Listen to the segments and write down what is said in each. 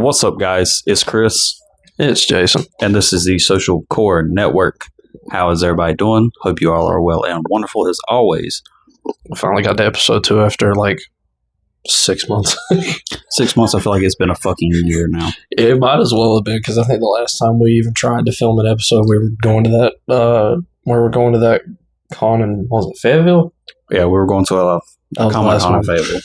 What's up, guys? It's Chris, It's Jason. and this is the Social Core Network. How is everybody doing? Hope you all are well and wonderful as always. I finally got to episode 2 after like 6 months. 6 months, I feel like it's been a fucking year now. It might as well have been because I think the last time we even tried to film an episode, we were going to that con in, was it Fayetteville? Yeah, we were going to a That was the Comic last Con in one. Fayetteville.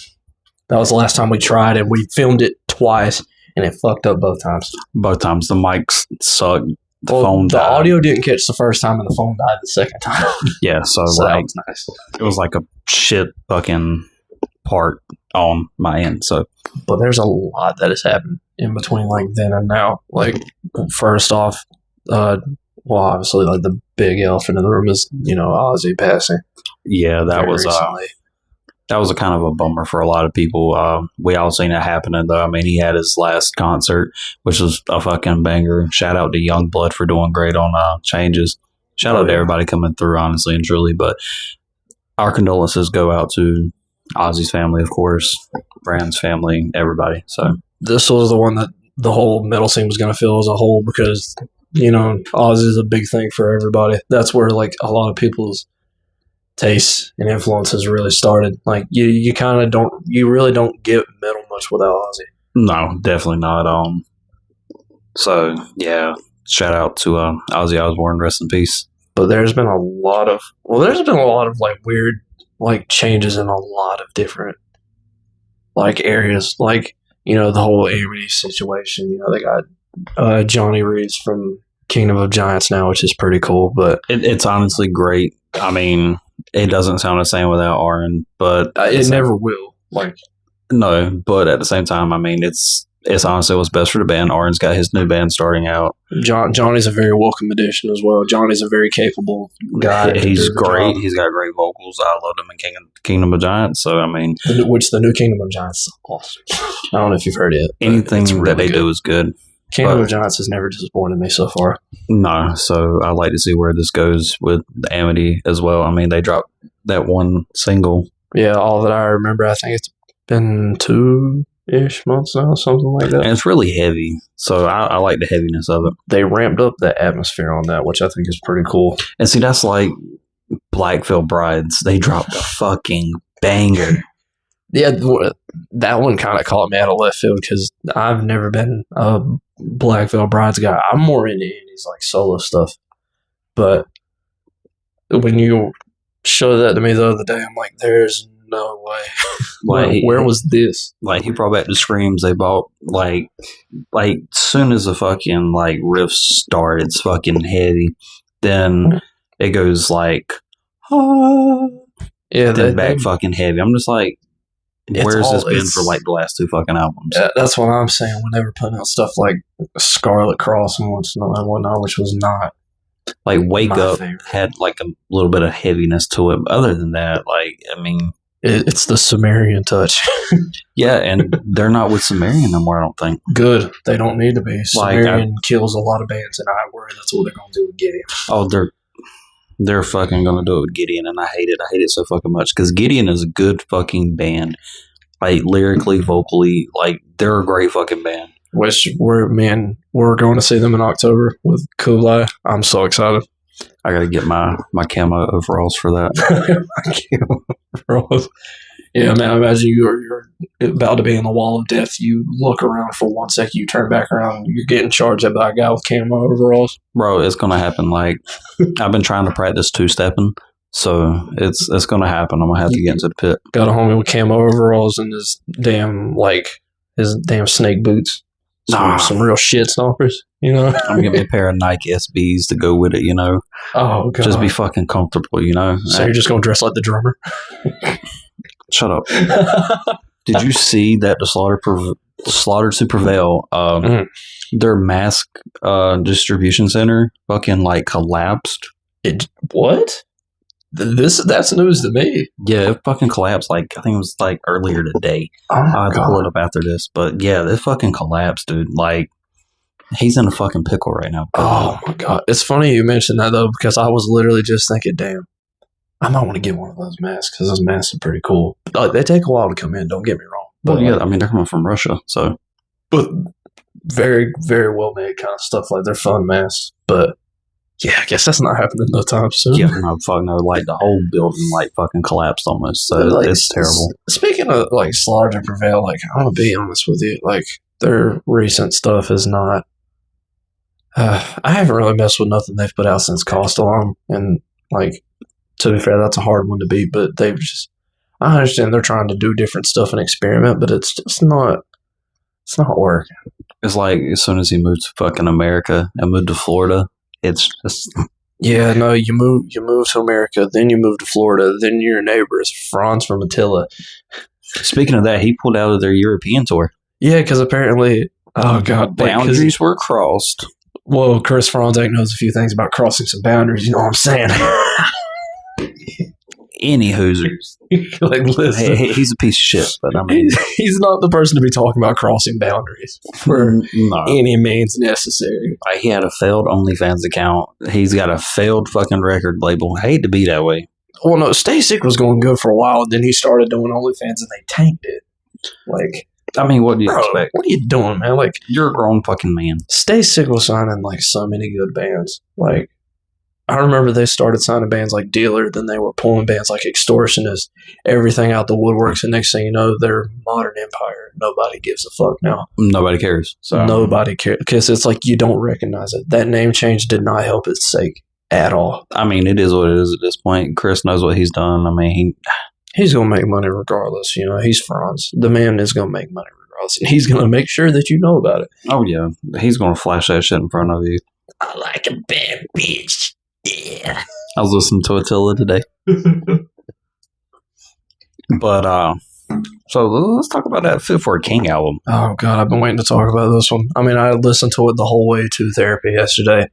That was the last time we tried, and we filmed it twice, and it fucked up both times. Both times the mics sucked. The Well, phone the died. audio didn't catch the first time, and the phone died the second time. Yeah, so So that like was nice. it was like a shit fucking part on my end. So But there's a lot that has happened in between like then and now. Like first off, obviously like the big elephant in the room is, Ozzy passing. yeah, that very was recently. that was a kind of a bummer for a lot of people. We all seen it happening, though. I mean, he had his last concert, which was a fucking banger. Shout out to Youngblood for doing great on Changes. Shout out to everybody coming through, honestly and truly. But our condolences go out to Ozzy's family, of course, Brand's family, everybody. So This was the one that the whole metal scene was going to fill as a whole because, Ozzy is a big thing for everybody. That's where like a lot of people's tastes and influences really started. Like you kind of you really don't get metal much without Ozzy. no, definitely not. So yeah, shout out to Ozzy Osbourne, rest in peace. But there's been a lot of like weird like changes in a lot of different like areas, like the whole Amity situation. They got Johnny Reeds from Kingdom of Giants now, which is pretty cool. But It's honestly great. I mean, it doesn't sound the same without Aaron, but it never will. Like no. But at the same time, I mean, it's honestly what's best for the band. Aaron's got his new band starting out. Johnny's a very welcome addition as well. Johnny's a very capable guy. to He's do the great. job. He's got great vocals. I loved him in Kingdom of Giants. So I mean, Which the new Kingdom of Giants is awesome. I don't know if you've heard it. but anything it's that really they good. do is good. Kingdom but- of Giants has never disappointed me so far. No, so I like to see where this goes with the Amity as well. I mean, they dropped that one single. Yeah, all that I remember, I think it's been 2-ish months now, something like that. And it's really heavy. So I like the heaviness of it. They ramped up the atmosphere on that, which I think is pretty cool. And see, that's like Black Veil Brides. They dropped a fucking banger. Yeah, that one kind of caught me out of left field because I've never been a Black Veil Brides guy. I'm more into Andy's like solo stuff. But when you showed that to me the other day, I'm like, there's no way. Like, Where was this? Like he brought back the screams they bought like soon as the fucking like riff started, it's fucking heavy. Then it goes like Yeah, then back fucking heavy. I'm just like, It's where's this all- been it's- for like the last two fucking albums? Yeah, that's what I'm saying. When they were putting out stuff like Scarlet Cross and whatnot, which was not Like Wake my Up favorite. had like a little bit of heaviness to it. But other than that, like I mean, It's the Sumerian touch. yeah, and they're not with Sumerian no more. I don't think. Good. They don't need to be. Like, Sumerian kills a lot of bands, and I worry that's what they're going to do with Gideon. Oh, they're fucking gonna do it with Gideon, and I hate it. I hate it so fucking much because Gideon is a good fucking band. Like lyrically, vocally, like they're a great fucking band. Which we're going to see them in October with Kublai. I'm so excited. I gotta get my camo overalls for that. Yeah, man. I imagine you're about to be in the wall of death. You look around for 1 second, you turn back around, you're getting charged at by a guy with camo overalls. Bro, it's gonna happen. Like I've been trying to practice two-stepping, so it's gonna happen. I'm gonna have to get into the pit. Got a homie with camo overalls and his damn snake boots. Some real shit stompers, I'm gonna get me a pair of Nike SBs to go with it. Oh, God. Just be fucking comfortable. So you're just going to dress like the drummer? Shut up. Did you see that the Slaughter to Prevail, their mask distribution center fucking like collapsed? What? That's news to me. Yeah, it fucking collapsed. Like I think it was like earlier today. Oh, I'll have to pull it up after this. But yeah, it fucking collapsed, dude. Like he's in a fucking pickle right now. Oh my God. It's funny you mentioned that though, because I was literally just thinking, damn, I might want to get one of those masks because those masks are pretty cool. They take a while to come in, don't get me wrong. Well, yeah, I mean they're coming from Russia, so But very, very well made kind of stuff. Like they're fun masks, but yeah, I guess that's not happening no time soon. Yeah, no, fuck no. Like the whole building, like fucking collapsed almost. So Like, it's terrible. Speaking of like Slaughter to Prevail, like I'm gonna be honest with you, like their recent stuff is not. I haven't really messed with nothing they've put out since Cost Alarm, and like to be fair, that's a hard one to beat. But they've just, I understand they're trying to do different stuff and experiment, but it's just not. It's not working. It's like as soon as he moved to fucking America and moved to Florida, it's just Yeah, no, you move to America, then you move to Florida, then your neighbor is Franz from Attila. Speaking of that, he pulled out of their European tour. Yeah, because apparently, oh god, Boundaries were crossed. Well, Chris Franzek knows a few things about crossing some boundaries. You know what I'm saying? Any Hoosers. Like, listen, He's a piece of shit, but I mean, he's not the person to be talking about crossing boundaries for no. any means necessary. He had a failed OnlyFans account. He's got a failed fucking record label. I hate to be that way. Well, no, Stay Sick was going good for a while, and then he started doing OnlyFans, and they tanked it. Like, I mean, what do you bro, expect? what are you doing, man? Like, You're a grown fucking man. Stay Sick was signing like so many good bands. Like, I remember they started signing bands like Dealer, then they were pulling bands like Extortionist, everything out the woodworks, and next thing you know, they're Modern Empire. Nobody gives a fuck now. Nobody cares. So Nobody cares because it's like you don't recognize it. That name change did not help its sake at all. I mean, it is what it is at this point. Chris knows what he's done. I mean, He's gonna make money regardless. You know, he's Franz. The man is gonna make money regardless, and he's gonna make sure that you know about it. oh yeah, he's gonna flash that shit in front of you. I like a bad bitch. Yeah. I was listening to Attila today, but so let's talk about that Fit for a King album. Oh god, I've been waiting to talk about this one. I mean, I listened to it the whole way to therapy yesterday.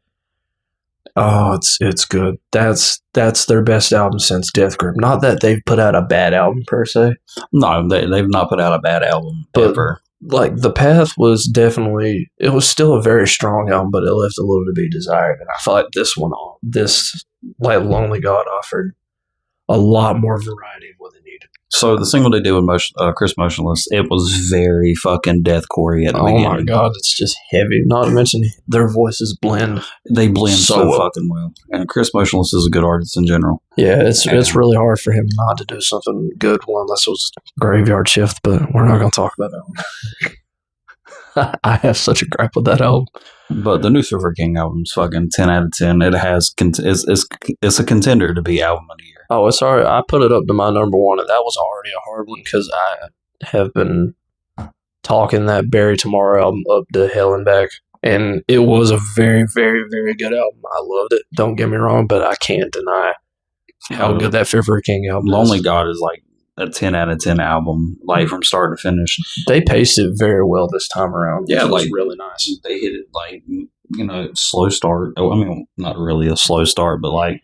Oh, it's good. That's their best album since Death Grip. Not that they've put out a bad album per se. No, they've not put out a bad album But- ever. Like the Path was definitely, it was still a very strong album, but it left a little to be desired. And I felt like this like Lonely God offered a lot more variety of what they needed. So the single they did with Chris Motionless, it was very fucking deathcore at the Oh beginning. my god, it's just heavy. Not to mention their voices blend. They blend So so well. fucking well. And Chris Motionless is a good artist in general. Yeah, it's really hard for him not to do something good unless it was Graveyard Shift, but we're not going to talk about that one. I have such a gripe with that album. But the new Super King album's fucking 10 out of 10. It has it's a contender to be album of the year. Oh, it's alright. I put it up to my number one, and that was already a hard one because I have been talking that Bury Tomorrow album up to hell and back. And it was a very, very, very good album. I loved it. Don't get me wrong, but I can't deny how good that Fear for a King album Lonely is. God is like a 10 out of 10 album, like from start to finish. They paced it very well this time around. Yeah, It was like- really nice. They hit it like, slow start. Oh, I mean, not really a slow start, but like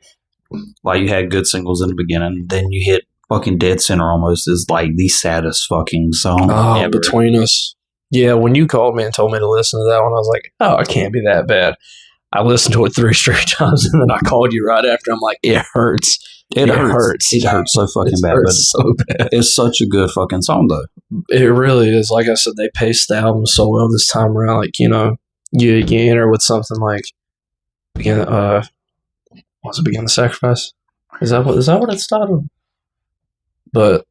you had good singles in the beginning. Then you hit fucking Dead Center almost is like the saddest fucking song Oh, ever. Between Us. Yeah, when you called me and told me to listen to that one, I was like, oh, it can't be that bad. I listened to it 3 straight times, and then I called you right after. I'm like, it hurts. It hurts. It hurts so fucking It bad, hurts so bad. but it's such a good fucking song though. It really is. Like I said, they paced the album so well this time around. Like, you enter with something like was it Begin the Sacrifice? Is that what it started? But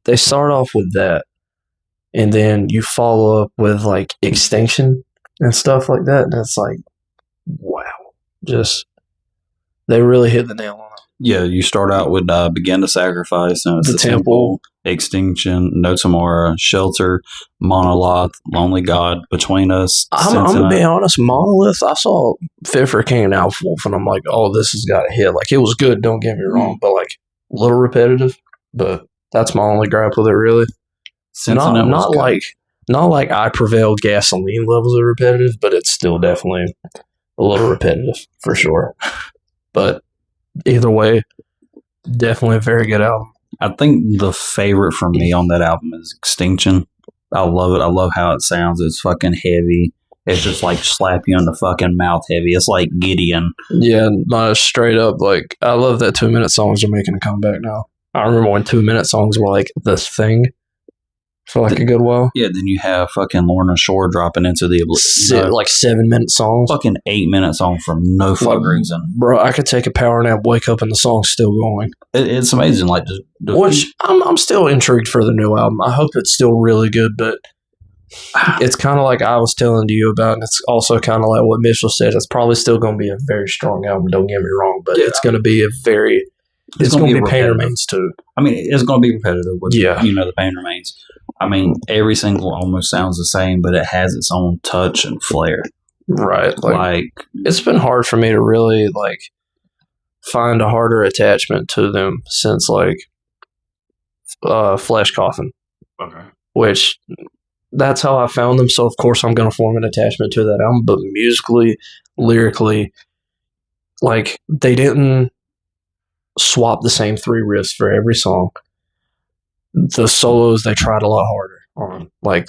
they start off with that, and then you follow up with like Extinction and stuff like that. And it's like, wow, just they really hit the nail on it. Yeah, you start out with Begin to Sacrifice, and it's The the Temple. Temple, Extinction, No Tomorrow, Shelter, Monolith, Lonely God, Between Us. I'm gonna Cincinnati. be honest, Monolith, I saw Fit for a King and Alpha Wolf, and I'm like, oh, this has got a hit. Like, it was good, don't get me wrong, but like a little repetitive. But that's my only gripe with it, really. Cincinnati was Not good. not like I Prevailed Gasoline levels of repetitive, but it's still definitely a little repetitive for sure. But either way, definitely a very good album. I think the favorite for me on that album is Extinction. I love it. I love how it sounds. It's fucking heavy. It's just like slap you in the fucking mouth heavy. It's like Gideon. Yeah, not straight up. Like, I love that 2-minute songs are making a comeback now. I remember when 2-minute songs were like the thing. for like a good while. Yeah, then you have fucking Lorna Shore dropping into the Like 7-minute songs. fucking 8-minute song for no fuck reason. Bro, I could take a power nap, wake up, and the song's still going. It's amazing. Like, Which I'm still intrigued for the new album. I hope it's still really good, but it's kind of like I was telling you about, and it's also kind of like what Mitchell said. It's probably still going to be a very strong album. Don't get me wrong, but it's going to be a very. It's going to be Pain Remains too. I mean, it's going to be repetitive. With, yeah, the Pain Remains. I mean, every single almost sounds the same, but it has its own touch and flair. Right. Like it's been hard for me to really like find a harder attachment to them since like Flesh Coffin. Okay. Which that's how I found them. So of course I'm going to form an attachment to that album. But musically, lyrically, like they didn't swap the same 3 riffs for every song. The solos they tried a lot harder on. Like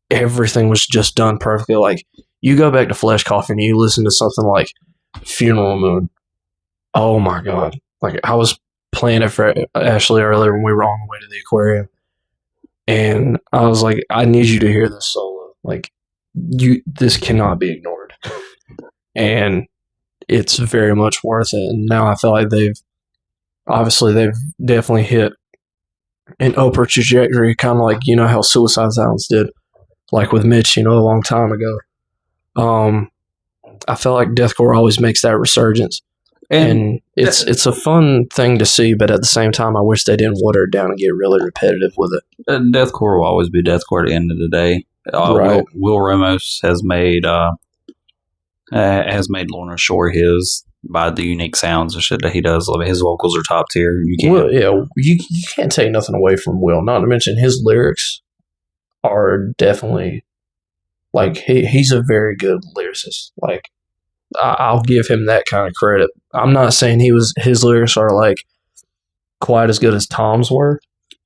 everything was just done perfectly. Like you go back to Flesh Coffin and you listen to something like Funeral Moon. Oh my god. Like I was playing it for Ashley earlier when we were on the way to the aquarium. And I was like, I need you to hear this solo. Like this cannot be ignored. And it's very much worth it. And now I feel like they've definitely hit an upward trajectory, kind of like, you know, how Suicide Silence did, like with Mitch, you know, a long time ago. I feel like deathcore always makes that resurgence, and it's a fun thing to see, but at the same time, I wish they didn't water it down and get really repetitive with it. Deathcore will always be deathcore at the end of the day. Right. Will Ramos has made Lorna Shore his by the unique sounds and shit that he does. I mean, his vocals are top tier. You can't take nothing away from Will. Not to mention his lyrics are definitely like he's a very good lyricist. Like I'll give him that kind of credit. I'm not saying his lyrics are like quite as good as Tom's were.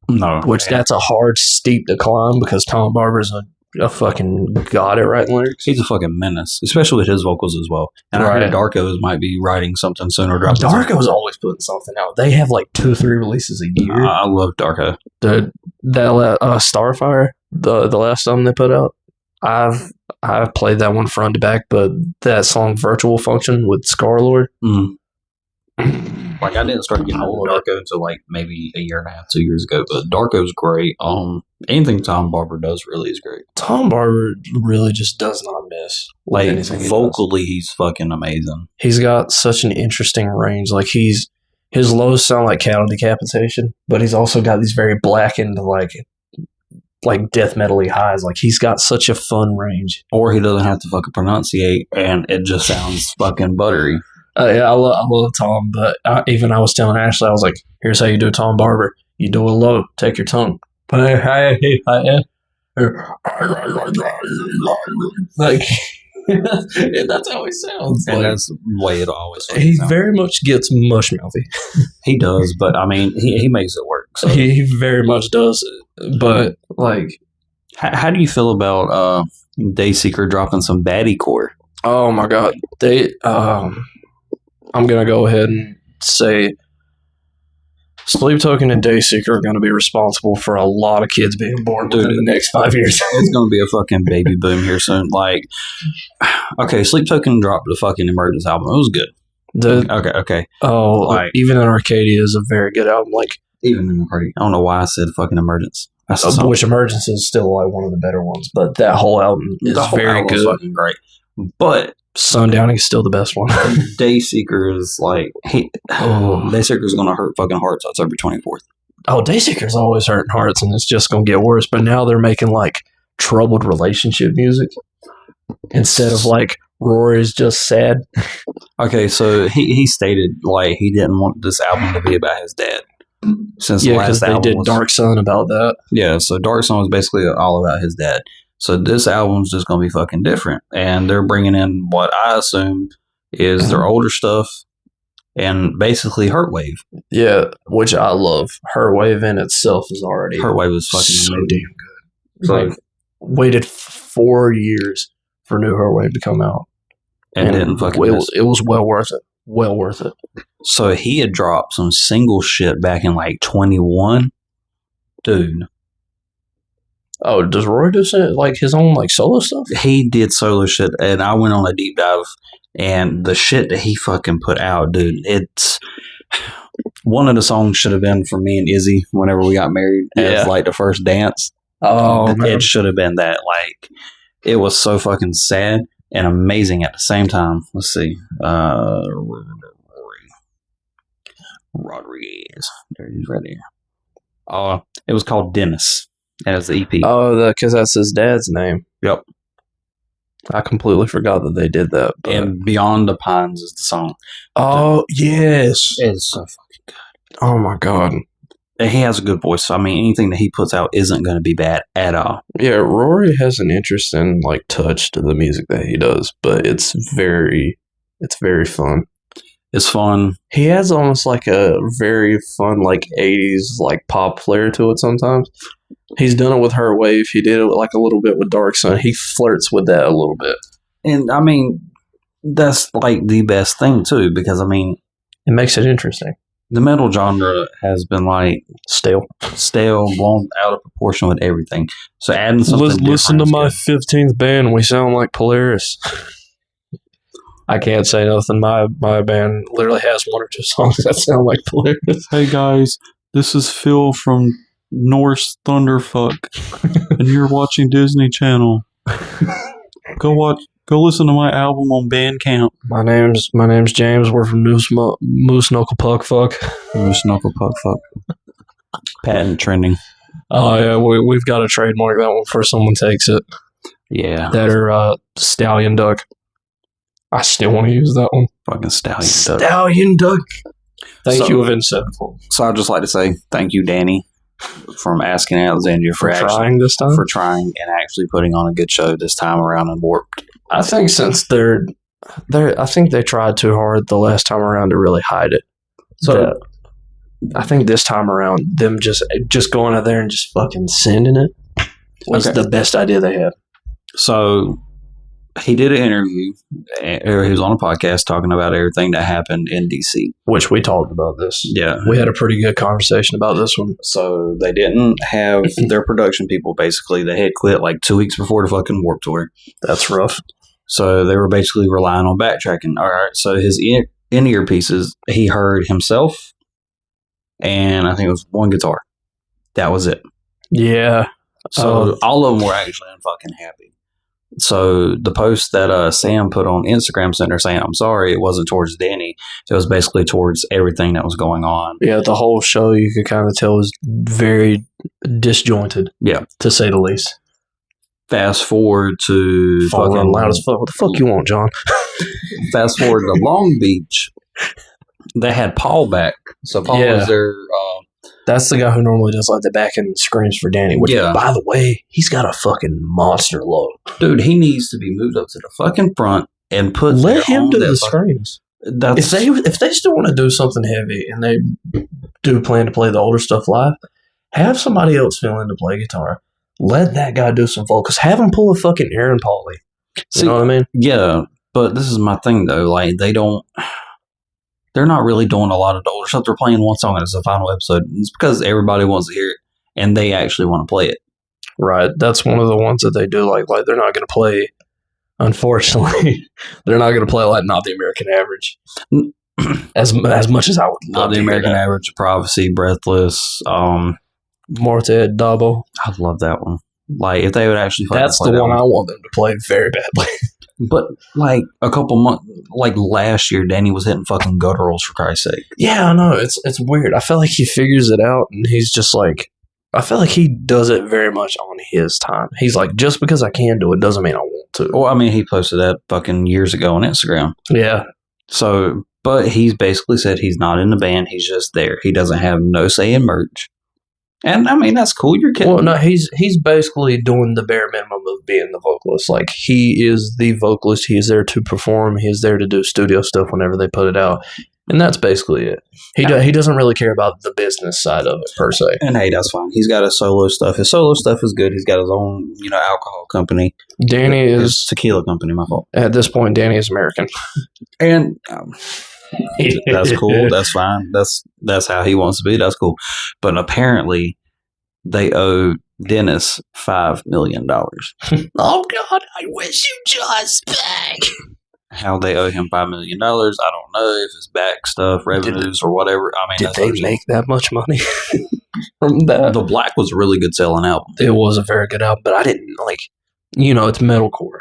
No, which that's a hard steep to climb because Tom Barber's a fucking god at writing lyrics. He's a fucking menace, especially with his vocals as well. And I heard Darko's might be writing something sooner. Darko's always putting something out. They have like 2-3 releases a year. I love Darko. That Starfire, the last album they put out, I've played that one front to back, but that song Virtual Function with Scarlord. Like I didn't start getting old Darko until like maybe a year and a half, 2 years ago. But Darko's great. Anything Tom Barber does really is great. Tom Barber really just does not miss. Like vocally, he's fucking amazing. He's got such an interesting range. Like his lows sound like cattle decapitation, but he's also got these very blackened like death metal-y highs. Like he's got such a fun range. Or he doesn't have to fucking pronunciate, and it just sounds fucking buttery. Yeah, I love Tom, but I was telling Ashley, I was like, here's how you do Tom Barber. You do a low, take your tongue. Like, that's how he sounds. And that's the way it always sounds. He very much gets mush mouthy. He does, but I mean, he makes it work. So. He very much does. But, like... How do you feel about Dayseeker dropping some baddie core? Oh, my God. I'm going to go ahead and say Sleep Token and Dayseeker are going to be responsible for a lot of kids being born within the next 5 years. It's going to be a fucking baby boom here soon. Like, okay, Sleep Token dropped the fucking Emergence album. It was good. Okay. Oh, like, Even in Arcadia is a very good album. Like Even in Arcadia. I don't know why I said fucking Emergence. Which Emergence is still like one of the better ones, but that whole album is very good. Fucking great. But Sundowning is still the best one. Dayseeker is like Dayseeker is going to hurt fucking hearts October 24th. Oh, Dayseeker's always hurting hearts, and it's just going to get worse. But now they're making like troubled relationship music instead of like Rory's just sad. Okay, so he stated like he didn't want this album to be about his dad. Since the last album, they did Dark Sun about that. Yeah, so Dark Sun was basically all about his dad. So this album's just going to be fucking different. And they're bringing in what I assume is their older stuff and basically Hurtwave. Yeah, which I love. Hurtwave in itself is already... Hurtwave is fucking so damn good. So waited 4 years for new Hurtwave to come out. And didn't fucking it was well worth it. Well worth it. So he had dropped some single shit back in like 21. Dude. Oh, does Roy do like his own like solo stuff? He did solo shit, and I went on a deep dive, and the shit that he fucking put out, dude, it's one of the songs should have been for me and Izzy whenever we got married as like the first dance. Oh, man. It should have been that. Like, it was so fucking sad and amazing at the same time. Let's see. Rodriguez. There he's right here. It was called Dennis as the EP. Oh, because that's his dad's name. Yep. I completely forgot that they did that. But. And Beyond the Pines is the song. Oh, yes. It's so fucking good. Oh, my God. And he has a good voice. So, I mean, anything that he puts out isn't going to be bad at all. Yeah, Rory has an interesting like touch to the music that he does, but it's very fun. It's fun. He has almost like a very fun like 80s like pop flair to it sometimes. He's done it with Her Wave. He did it like a little bit with Dark Sun. He flirts with that a little bit. And I mean, that's like the best thing too, because I mean, it makes it interesting. The metal genre has been like stale, blown out of proportion with everything. So adding something listen to my 15th band. We sound like Polaris. I can't say nothing. My band literally has one or two songs that sound like Polaris. Hey guys, this is Phil from Norse Thunderfuck, and you're watching Disney Channel. Go listen to my album on Bandcamp. My name's James. We're from Moose Knuckle Puck Fuck. Moose Knuckle Puck Fuck. Patent trending. Oh yeah, we've got to trademark that one before someone takes it. Yeah. That or Stallion Duck. I still want to use that one. Fucking Stallion Duck. Stallion Duck. Thank you, Avenged Sevenfold. So I'd just like to say thank you, Danny, from asking Alexandria for trying this time. For trying and actually putting on a good show this time around in Warped. I think since I think they tried too hard the last time around to really hide it. So I think this time around, them just going out there and just fucking sending it was the best idea they had. So he did an interview, or he was on a podcast talking about everything that happened in DC. Which we talked about this. Yeah. We had a pretty good conversation about this one. So they didn't have their production people, basically. They had quit like 2 weeks before the fucking Warped Tour. That's rough. So they were basically relying on backtracking. All right. So his in-ear pieces, he heard himself, and I think it was one guitar. That was it. Yeah. So all of them were actually unfucking happy. So the post that Sam put on Instagram Center saying, I'm sorry, it wasn't towards Danny. It was basically towards everything that was going on. Yeah, the whole show you could kind of tell was very disjointed. Yeah. To say the least. Fast forward to fucking loud as fuck. What the fuck you want, John? Fast forward to Long Beach. They had Paul back. So Paul was their... that's the guy who normally does like the back end screams for Danny. Which, by the way, he's got a fucking monster low. Dude, he needs to be moved up to the fucking front and let him do the screams. If they still want to do something heavy and they do plan to play the older stuff live, have somebody else fill in to play guitar. Let that guy do some vocals. Have him pull a fucking Aaron Pauley. You know what I mean? Yeah, but this is my thing though. Like they're not really doing a lot of the older stuff. They're playing one song and it's the final episode. It's because everybody wants to hear it and they actually want to play it. Right. That's one of the ones that they do. Like they're not going to play. Unfortunately, they're not going to play like Not the American Average. as much as I would love Not the American Average, Prophecy, Breathless, Morte Dabo. I love that one. Like if they would actually play that's the one I want them to play very badly. But like a couple months, like last year, Danny was hitting fucking gutturals for Christ's sake. Yeah, I know. It's weird. I feel like he figures it out and he's just like, I feel like he does it very much on his time. He's like, just because I can do it doesn't mean I want to. Well, I mean, he posted that fucking years ago on Instagram. Yeah. So, but he's basically said he's not in the band. He's just there. He doesn't have no say in merch. And I mean, that's cool. You're kidding. Well, no, he's basically doing the bare minimum of being the vocalist. Like, he is the vocalist. He is there to perform. He is there to do studio stuff whenever they put it out. And that's basically it. He doesn't really care about the business side of it, per se. And hey, that's fine. He's got his solo stuff. His solo stuff is good. He's got his own, alcohol company. Danny is... tequila company, my fault. At this point, Danny is American. And... that's cool. That's fine. That's how he wants to be. That's cool. But apparently, they owe Dennis $5 million. Oh God, I wish you just back. How they owe him $5 million, I don't know if it's back stuff, revenues, or whatever. I mean, Did they make that much money from that? The Black was a really good selling album. It was a very good album, but I didn't like. You know, it's metalcore.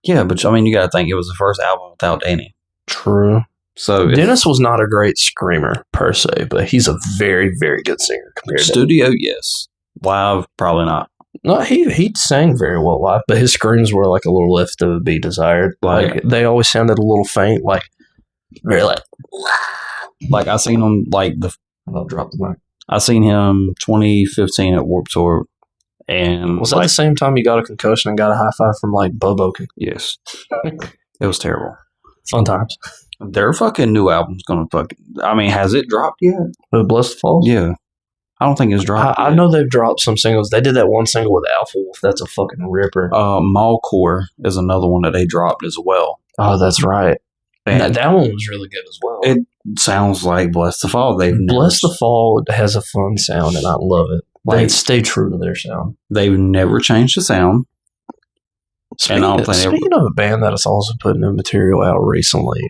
Yeah, but I mean, you got to think it was the first album without Danny. True. So Dennis was not a great screamer per se, but he's a very, very good singer compared to studio, yes. Live, probably not. No, he sang very well live, but his screams were like a little left to be desired. Like they always sounded a little faint, like very like I seen him I'll drop the mic. I seen him 2015 at Warped Tour, and Was that the same time you got a concussion and got a high five from like Bobo? Yes, it was terrible. Fun times. Their fucking new album's gonna I mean, has it dropped yet? The Blessed Falls? Yeah. I don't think it's dropped. I know they've dropped some singles. They did that one single with Alpha Wolf. That's a fucking ripper. Mallcore is another one that they dropped as well. Oh, that's right. And that one was really good as well. It sounds like Bless the Fall. Bless the Fall has a fun sound, and I love it. They stay true to their sound. They've never changed the sound. Speaking of a band that has also put new material out recently,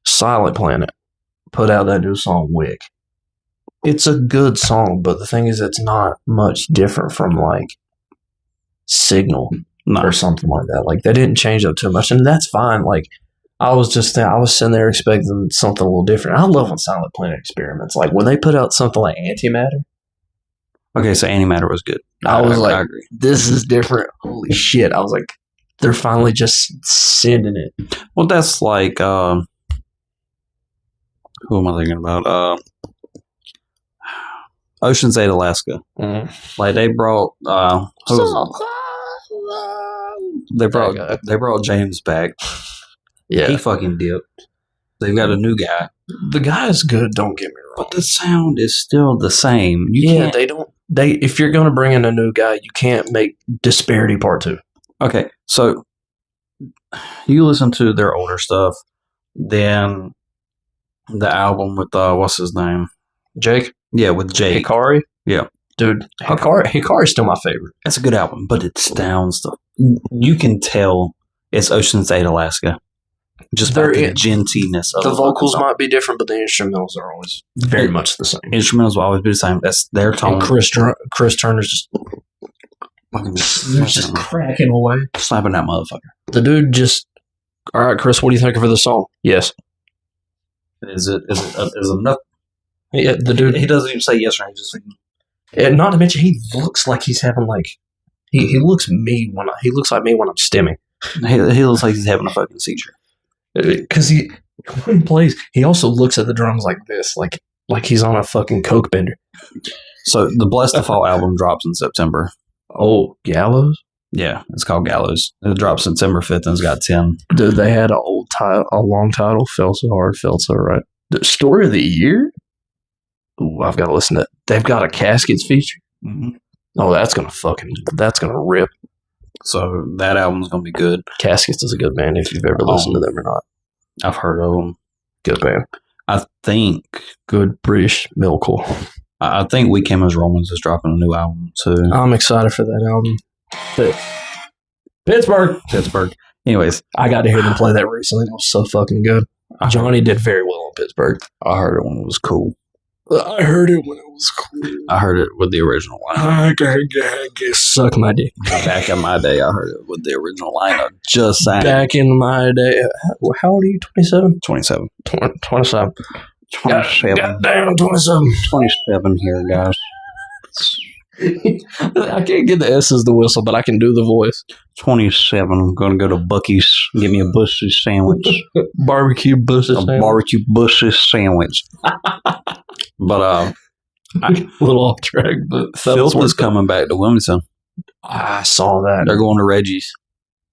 Silent Planet put out that new song, Wick. It's a good song, but the thing is, it's not much different from like Signal or something like that. Like they didn't change up too much, and that's fine. Like I was sitting there expecting something a little different. I love when Silent Planet experiments. Like when they put out something like Antimatter. Okay, so Antimatter was good. I agree. This is different. Holy shit! I was like, they're finally just sending it. Well, that's like who am I thinking about? Ocean's 8 Alaska. Mm. Like they brought they brought James back. Yeah, he fucking dipped. They've got a new guy. The guy is good. Don't get me wrong, but the sound is still the same. If you're going to bring in a new guy, you can't make Disparity Part 2. Okay, so you listen to their older stuff, then the album with what's his name, Jake. Yeah, with Jake. Hikari? Yeah. Dude, Hikari's still my favorite. It's a good album, but it sounds... You can tell it's Ocean's 8 Alaska. Just by the gentiness of the vocals might be different, but the instrumentals are always very much the same. Instrumentals will always be the same. That's their tone. And Chris Turner's just cracking away. Slapping that motherfucker. The dude just... All right, Chris, what do you think of the song? Yes. Is it enough? Yeah, the dude, he doesn't even say yes or no. Just and not to mention, he looks like he's having like he looks me when he looks like me when I'm stimming. He looks like he's having a fucking seizure because when he plays, he also looks at the drums like this, like he's on a fucking coke bender. So the Bless the Fall album drops in September. Oh, Gallows. Yeah, it's called Gallows. It drops September 5th and it's got 10. Dude, they had a long title. Felt so hard, felt so right. The story of the year. Ooh, I've got to listen to it. They've got a Caskets feature. Mm-hmm. Oh, that's gonna rip. So that album's gonna be good. Caskets is a good band if you've ever listened to them or not. I've heard of them. Good band. I think good British metalcore. I think We Came as Romans is dropping a new album too. I'm excited for that album. But Pittsburgh. Anyways, I got to hear them play that recently. It was so fucking good. Johnny did very well in Pittsburgh. I heard it when it was cool. I heard it with the original lineup. I guess suck my dick. Back in my day, I heard it with the original lineup. Just saying. Back in my day. How old are you? 27? 27. 27. 27. Goddamn, 27. 27 here, guys. I can't get the S as the whistle, but I can do the voice. 27. I'm going to go to Buc-ee's, get me a Buc-ee's sandwich. Barbecue Buc-ee's sandwich. Barbecue Buc-ee's sandwich. But, a little off track, but Filth is coming back to Wilmington. I saw that. They're going to Reggie's.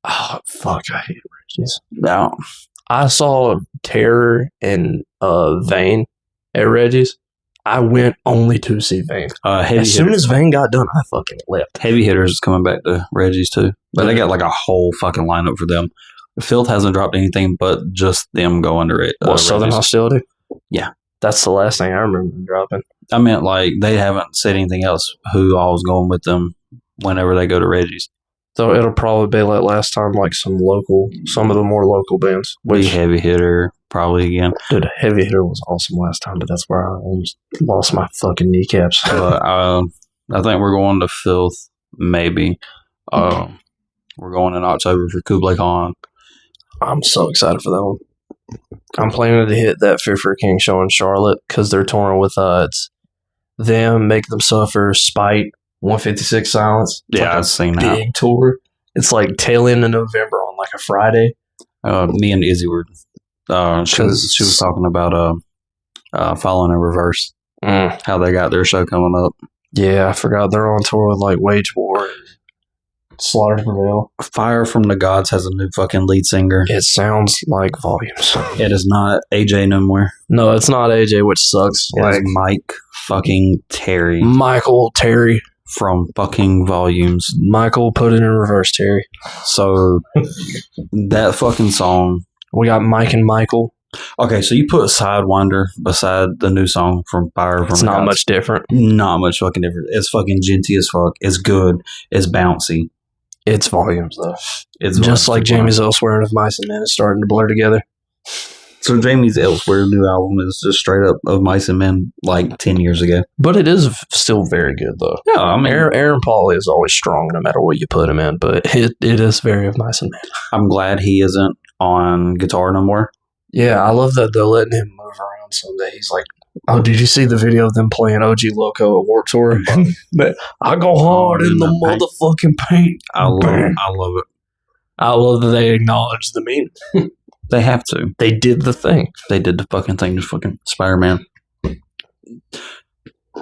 Oh, fuck. I hate Reggie's. No. I saw Terror and Vane at Reggie's. I went only to see Vane. As soon as Vane got done, I fucking left. Heavy Hitters is coming back to Reggie's too. But they got like a whole fucking lineup for them. Filth hasn't dropped anything but just them going to it. Southern Hostility? Yeah. That's the last thing I remember them dropping. I meant like they haven't said anything else. Who all's going with them whenever they go to Reggie's? So it'll probably be like last time, like some of the more local bands. Which Heavy Hitter probably again. Dude, Heavy Hitter was awesome last time, but that's where I almost lost my fucking kneecaps. But I think we're going to Filth. Maybe we're going in October for Kublai Khan. I'm so excited for that one. I'm planning to hit that Fear for King show in Charlotte because they're touring with it's them, Make Them Suffer, Spite, 156 Silence. It's Yeah, like I've seen a that. big tour. It's like tail end of November on like a Friday. Me and Izzy were. She was talking about Following in Reverse. How they got their show coming up. Yeah, I forgot they're on tour with like Wage War and Slaughter to Prevail. Fire from the Gods has a new fucking lead singer. It sounds like Volumes. It is not AJ no more. No, it's not AJ, which sucks. It Like is Mike fucking Terry Michael Terry. from fucking Volumes. Michael, put it in reverse, Terry. So that fucking song. We got Mike and Michael. Okay, so you put Sidewinder beside the new song from Fire from It's the not Gods. much different. Not much fucking different. It's fucking genty as fuck. It's good. It's bouncy. It's Volumes, though. It's Just like Jamie's. Jamie's Elsewhere and Of Mice and Men is starting to blur together. So Jamie's Elsewhere new album is just straight up Of Mice and Men like 10 years ago. But it is still very good, though. Yeah, I mean, Aaron Paul is always strong no matter what you put him in, but it is very Of Mice and Men. I'm glad he isn't on guitar no more. Yeah, I love that they're letting him move around someday. He's like, oh, did you see the video of them playing OG Loco at Warped Tour? But I go hard in the motherfucking paint. I love it. I love that they acknowledge the meme. They have to. They did the thing. They did the fucking thing to fucking Spider-Man.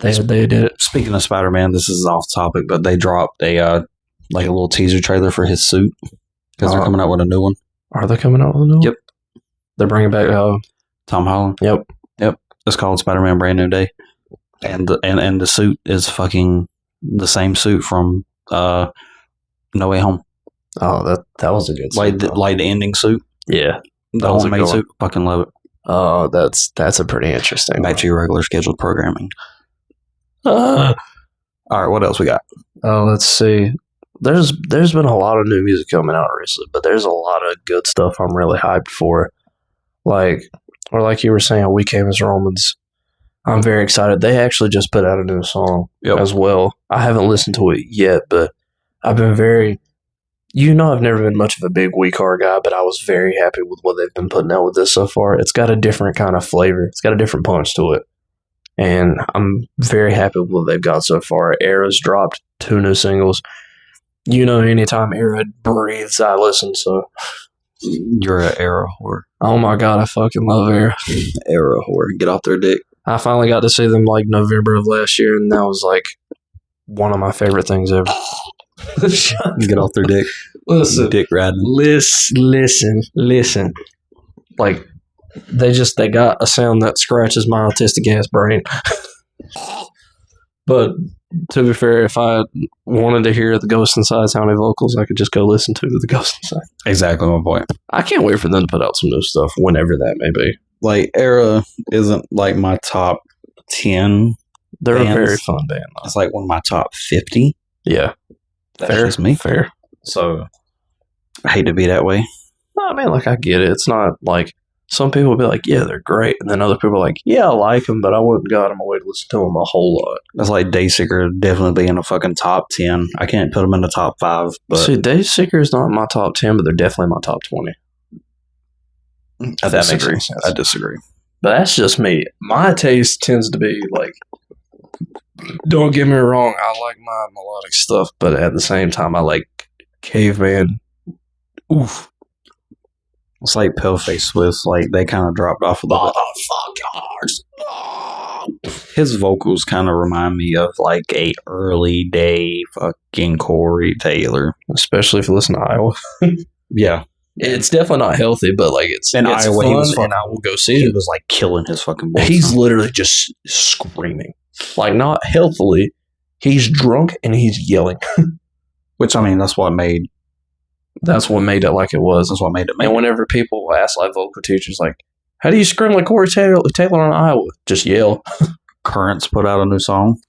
They did it. Speaking of Spider-Man, this is off topic, but they dropped a like a little teaser trailer for his suit because they're coming out with a new one. Are they coming out with a new one? Yep. They're bringing back Tom Holland. Yep. It's called Spider-Man Brand New Day, and the suit is fucking the same suit from No Way Home. Oh, that was a good Like suit, the ending suit, yeah. the That was a homemade good one. suit. Fucking love it. Oh, that's a pretty interesting Back to your regular scheduled programming. one. All right, what else we got? Let's see. There's been a lot of new music coming out recently, but there's a lot of good stuff I'm really hyped for. Like you were saying, We Came as Romans. I'm very excited. They actually just put out a new song as well. I haven't listened to it yet, but I've been very... I've never been much of a big We Car guy, but I was very happy with what they've been putting out with this so far. It's got a different kind of flavor. It's got a different punch to it. And I'm very happy with what they've got so far. Era's dropped 2 new singles. Anytime Era breathes, I listen, so... You're an era whore. Oh my god, I fucking love Era. Era whore. Get off their dick. I finally got to see them like November of last year, and that was like one of my favorite things ever. Get off their dick. Listen. Dick riding. Listen. Like, they got a sound that scratches my autistic ass brain. But to be fair, if I wanted to hear the Ghost Inside sounding vocals, I could just go listen to the Ghost Inside. Exactly my point. I can't wait for them to put out some new stuff, whenever that may be. Like, Era isn't like my top 10. They're bands. a very fun band, though. It's like one of my top 50. Yeah. That's just me. Fair. So, I hate to be that way. I mean, like, I get it. It's not like some people will be like, yeah, they're great. And then other people are like, yeah, I like them, but I wouldn't go out of my way to listen to them a whole lot. That's like Dayseeker definitely be in a fucking top 10. I can't put them in the top 5. But See, Dayseeker is not in my top 10, but they're definitely my top 20. I If that makes disagree. any sense. I disagree. But that's just me. My taste tends to be like, don't get me wrong, I like my melodic stuff, but at the same time, I like Caveman. Oof. It's like Paleface Swiss. Like, they kind of dropped off of the... His vocals kind of remind me of like a early day fucking Corey Taylor. Especially if you listen to Iowa. Yeah. It's definitely not healthy, but like it's In it's Iowa, fun, he was and I will go see He it. was like killing his fucking voice. He's literally just screaming. Like, not healthily. He's drunk and he's yelling. Which, I mean, that's what made That's what made it like it was. it. And whenever people ask like vocal teachers, like, How do you scream like Corey Taylor on Iowa? Just yell. Currents put out a new song.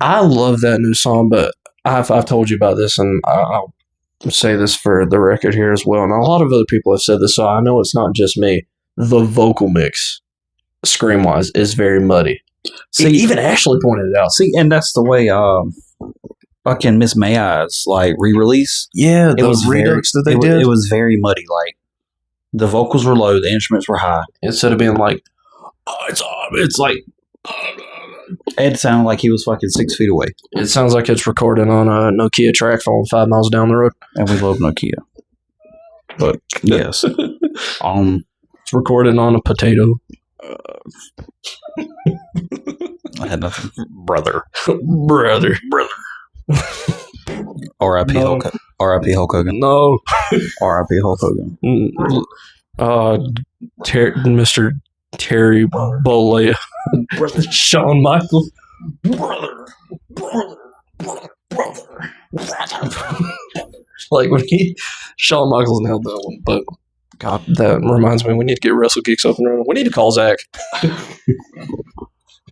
I love that new song, but I've told you about this, and I'll say this for the record here as well. And a lot of other people have said this, so I know it's not just me. The vocal mix, scream wise, is very muddy. See, even Ashley pointed it out. See, and that's the way fucking Miss May Eyes like re-release. Yeah, It was redux that they it, did. It was very muddy. Like the vocals were low, the instruments were high. Instead of being like, It's like Ed sounded like he was fucking 6 feet away. it sounds like it's recorded on a Nokia track phone 5 miles down the road. And we love Nokia. But yes. It's recorded on a potato. I had nothing. Brother. Brother. R.I.P. No. Hulk. R.I.P. Hulk Hogan. No. R.I.P. Hulk Hogan. Mr. Terry Bollea. Brother Shawn Michaels. Brother. Like when Shawn Michaels nailed that one, but God, that reminds me, we need to get Wrestle Geeks up and running. We need to call Zach.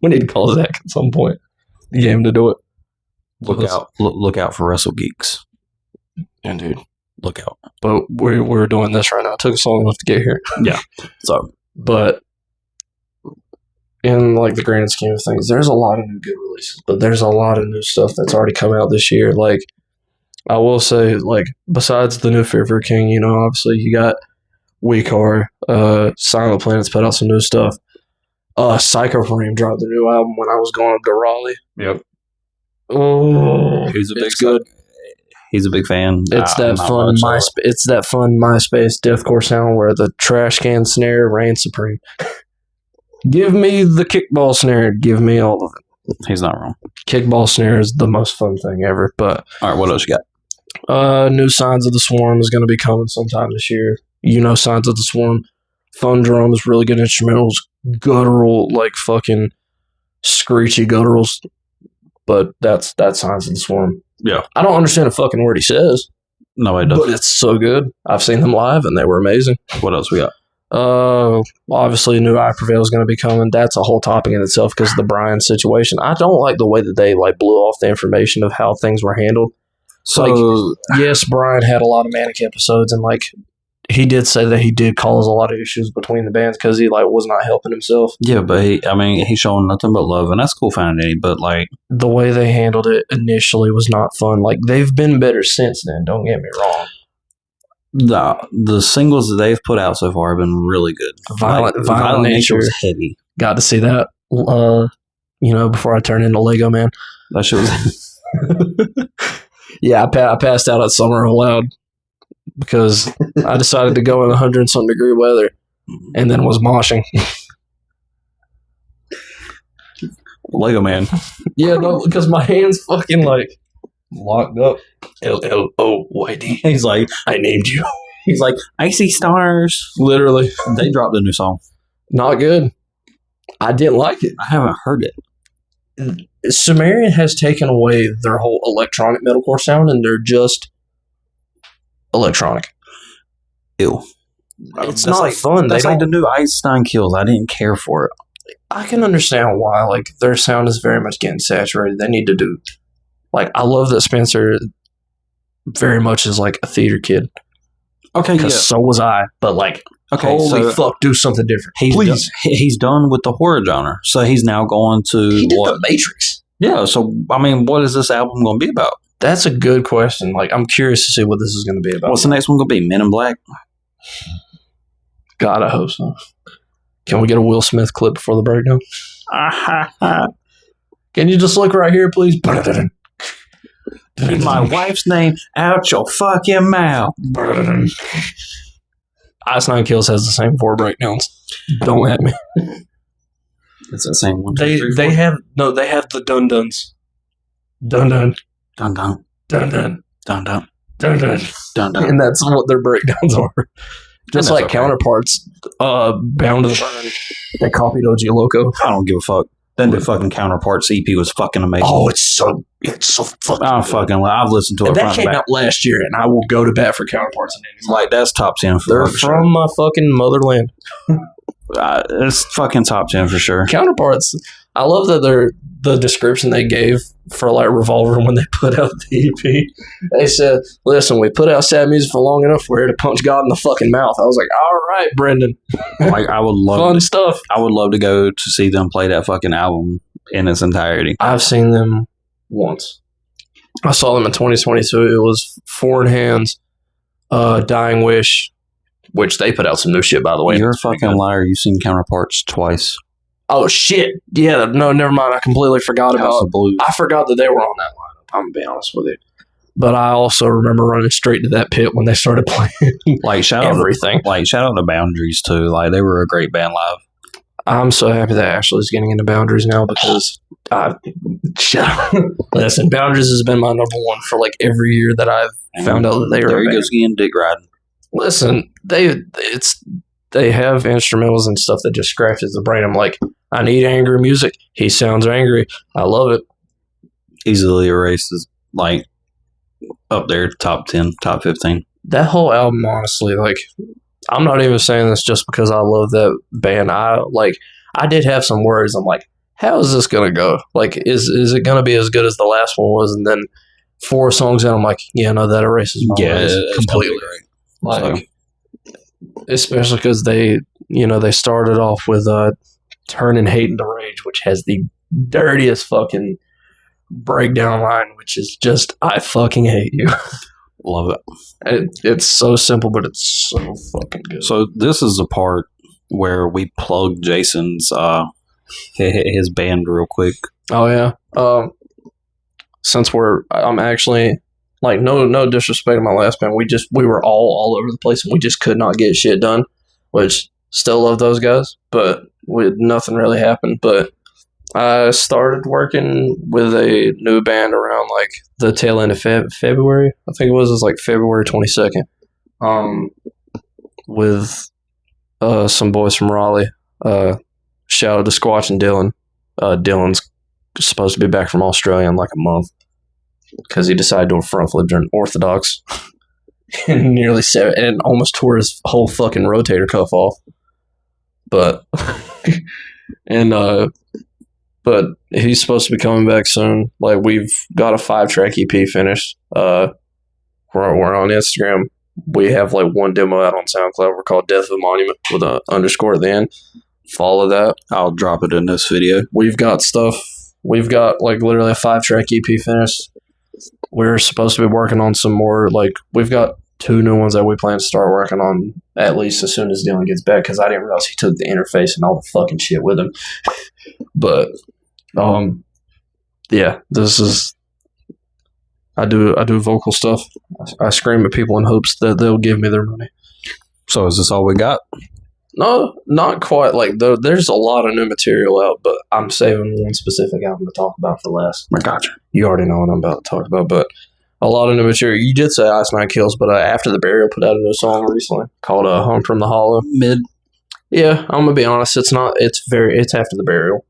We need to call Zach at some point. Get him to do it. Look out for Wrestle Geeks. And dude, Look out. but we're doing this right now. It took us long enough to get here. So But in like the grand scheme of things, there's a lot of new good releases, but there's a lot of new stuff that's already come out this year. Like I will say, like besides the new Fear for a King, obviously you got WeCar, Silent Planet's put out some new stuff. Psycho Frame dropped the new album when I was going up to Raleigh. Yep. Oh, it's good. He's a big fan. It's that Not fun much, It's that fun MySpace deathcore sound where the trash can snare reigns supreme. Give me the kickball snare. Give me all of it. He's not wrong. Kickball snare is the most fun thing ever. But All right, what else you got? new Signs of the Swarm is going to be coming sometime this year. Signs of the Swarm. Fun drums, really good instrumentals, guttural, like fucking screechy gutturals. But that's Signs of the Swarm. Yeah. I don't understand a fucking word he says, No, it but doesn't. it's so good. I've seen them live and they were amazing. What else we got? Obviously, new I Prevail is going to be coming. That's a whole topic in itself because of the Brian situation. I don't like the way that they like blew off the information of how things were handled. So Yes, Brian had a lot of manic episodes, and like he did say that he did cause a lot of issues between the bands because he like was not helping himself. yeah, but he's showing nothing but love, and that's cool finding any. But like, The way they handled it initially was not fun. Like they've been better since then. Don't get me wrong. the singles that they've put out so far have been really good. Violent Nature was heavy. got to see that. Before I turned into Lego Man. That shit was. Yeah, I passed out at Summer Loud because I decided to go in 100-something degree weather and then was moshing. Lego Man. Yeah, no, because my hands fucking like locked up. LLOYD. He's like, I named you. he's like, I see stars. Literally. They dropped a new song. Not good. I didn't like it. I haven't heard it. Sumerian has taken away their whole electronic metalcore sound and they're just electronic. Ew. It's not fun. That's They like the don't- new Einstein Kills. I didn't care for it. I can understand why. Like their sound is very much getting saturated. They need to do. Like I love that Spencer very much is like a theater kid. Okay, Because so was I. But like, Okay, holy so fuck, do something different. he's he's done with the horror genre. So he's now going to He did what? the Matrix. Yeah. So what is this album going to be about? That's a good question. Like I'm curious to see what this is going to be about. What's the next one going to be? Men in Black. God, I hope so. Can we get a Will Smith clip before the breakdown? Can you just look right here, please? Keep my wife's name out your fucking mouth. Ice Nine Kills has the same 4 breakdowns. Don't at me. It's the same one. They have the dun duns. Dun dun Dun dun dun dun dun dun dun dun, dun dun. and that's what their breakdowns are. Just that's like okay. Counterparts, Bound to the Burn. They copied OG Loco. I don't give a fuck. Then the fucking Counterparts EP was fucking amazing. Oh, it's so fucking. I good. fucking. I've listened to it. And that front came and back. out last year, and I will go to bat for Counterparts. And Like that's top 10 for they're sure. from my fucking motherland. It's fucking top 10 for sure. Counterparts. I love that the description they gave for like Revolver when they put out the EP. They said, "Listen, we put out sad music for long enough. We're here to punch God in the fucking mouth." I was like, "All right, Brendan." Like I would love Fun stuff. I would love to go to see them play that fucking album in its entirety. I've seen them once. I saw them in 2022. It was Foreign Hands, Dying Wish, which they put out some new shit, by the way. You're a fucking liar. You've seen Counterparts twice. Oh, shit. Yeah, no, never mind. I completely forgot House about of Blues. I forgot that they were on that lineup. I'm going to be honest with you. But I also remember running straight to that pit when they started playing Like shout everything. out to Boundaries too. Like they were a great band live. I'm so happy that Ashley's getting into Boundaries now because listen, Boundaries has been my number one for like every year that I've found out that they were There a he band. goes again, dick riding. Listen, they have instrumentals and stuff that just scratches the brain. I'm like, I need angry music. He sounds angry. I love it. Easily erased is like up there, top 10, top 15. That whole album, honestly, like, I'm not even saying this just because I love that band. I did have some worries. I'm like, how is this gonna go? Like, is it gonna be as good as the last one was? And then 4 songs in, I'm like, yeah, no, that erases my worries completely. Like, especially because they started off with Turning Hate into Rage, which has the dirtiest fucking breakdown line, which is just, I fucking hate you. Love it. It's so simple, but it's so fucking good. So this is the part where we plug Jason's his band real quick. Oh yeah. Since I'm actually like no disrespect to my last band, we were all over the place and we just could not get shit done. Which still love those guys, but nothing really happened. But I started working with a new band around like the tail end of February. I think it was like February 22nd. With some boys from Raleigh. Shout out to Squatch and Dylan. Dylan's supposed to be back from Australia in like a month because he decided to do a front flip during Orthodox and nearly 7 and almost tore his whole fucking rotator cuff off. But but he's supposed to be coming back soon. Like we've got a 5-track EP finished. We're on Instagram. We have like one demo out on SoundCloud. We're called Death of a Monument with an underscore at the end. Follow that. I'll drop it in this video. We've got stuff. We've got like literally a 5-track EP finished. We're supposed to be working on some more. Like we've got 2 new ones that we plan to start working on at least as soon as Dylan gets back because I didn't realize he took the interface and all the fucking shit with him. But yeah, this is. I do vocal stuff. I scream at people in hopes that they'll give me their money. So is this all we got? No, not quite. Like there's a lot of new material out, but I'm saving one specific album to talk about for last. I gotcha. You already know what I'm about to talk about, but a lot of new material. You did say Ice Nine Kills, but After the Burial put out a new song recently called "Home from the Hollow." Mid. Yeah, I'm gonna be honest. It's not. It's After the Burial.